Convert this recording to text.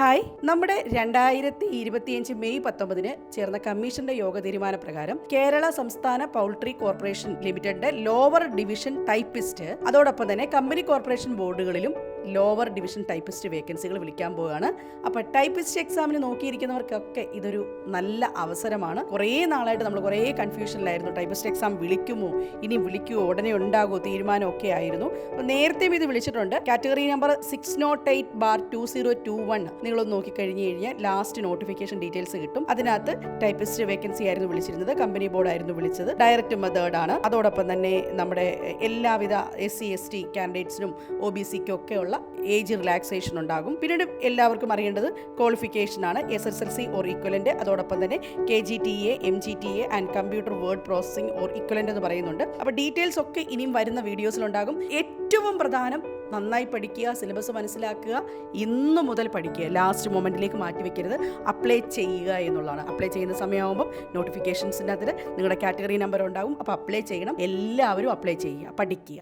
Hi, നമ്മുടെ 2025 May 19 ചേർന്ന കമ്മീഷന്റെ യോഗ തീരുമാന പ്രകാരം കേരള സംസ്ഥാന പൗൾട്രി കോർപ്പറേഷൻ ലിമിറ്റഡിന്റെ ലോവർ ഡിവിഷൻ ടൈപ്പിസ്റ്റ്, അതോടൊപ്പം തന്നെ കമ്പനി കോർപ്പറേഷൻ ബോർഡുകളിലും ലോവർ ഡിവിഷൻ ടൈപ്പിസ്റ്റ് വേക്കൻസികൾ വിളിക്കാൻ പോവുകയാണ്. അപ്പോൾ ടൈപ്പിസ്റ്റ് എക്സാമിന് നോക്കിയിരിക്കുന്നവർക്കൊക്കെ ഇതൊരു നല്ല അവസരമാണ്. കുറേ നാളായിട്ട് നമ്മൾ കുറേ കൺഫ്യൂഷനിലായിരുന്നു. ടൈപ്പിസ്റ്റ് എക്സാം വിളിക്കുമോ, ഇനി വിളിക്കുമോ, ഉടനെ ഉണ്ടാകുമോ, തീരുമാനമൊക്കെ ആയിരുന്നു. അപ്പോൾ നേരത്തെയും ഇത് വിളിച്ചിട്ടുണ്ട്. കാറ്റഗറി നമ്പർ 608/2021 നിങ്ങളൊന്ന് നോക്കിക്കഴിഞ്ഞ് കഴിഞ്ഞാൽ ലാസ്റ്റ് നോട്ടിഫിക്കേഷൻ ഡീറ്റെയിൽസ് കിട്ടും. അതിനകത്ത് ടൈപ്പിസ്റ്റ് വേക്കൻസി ആയിരുന്നു വിളിച്ചിരുന്നത്. കമ്പനി ബോർഡായിരുന്നു വിളിച്ചത്. ഡയറക്റ്റ് മെത്തേഡ് ആണ്. അതോടൊപ്പം തന്നെ നമ്മുടെ എല്ലാവിധ SC ST കാൻഡിഡേറ്റ്സിനും OBCക്കും ഒക്കെ ഉള്ള ഏജ് റിലാക്സേഷൻ ഉണ്ടാകും. പിന്നീട് എല്ലാവർക്കും അറിയേണ്ടത് ക്വാളിഫിക്കേഷൻ ആണ്. SSLC ഓർ ഇക്വലന്റ്, അതോടൊപ്പം തന്നെ KGTA, MGTA and computer word processing or equivalent എന്ന് പറയുന്നുണ്ട്. അപ്പോൾ ഡീറ്റെയിൽസ് ഒക്കെ ഇനിയും വരുന്ന വീഡിയോസിലുണ്ടാകും. ഏറ്റവും പ്രധാനം, നന്നായി പഠിക്കുക, സിലബസ് മനസ്സിലാക്കുക, ഇന്നു മുതൽ പഠിക്കുക, ലാസ്റ്റ് മൊമെന്റിലേക്ക് മാറ്റിവെക്കരുത്. അപ്ലൈ ചെയ്യുക എന്നുള്ളതാണ്. അപ്ലൈ ചെയ്യുന്ന സമയമാകുമ്പം നോട്ടിഫിക്കേഷൻസിൻ്റെ അതിൽ നിങ്ങളുടെ കാറ്റഗറി നമ്പർ ഉണ്ടാകും. അപ്പോൾ അപ്ലൈ ചെയ്യണം. എല്ലാവരും അപ്ലൈ ചെയ്യുക, പഠിക്കുക.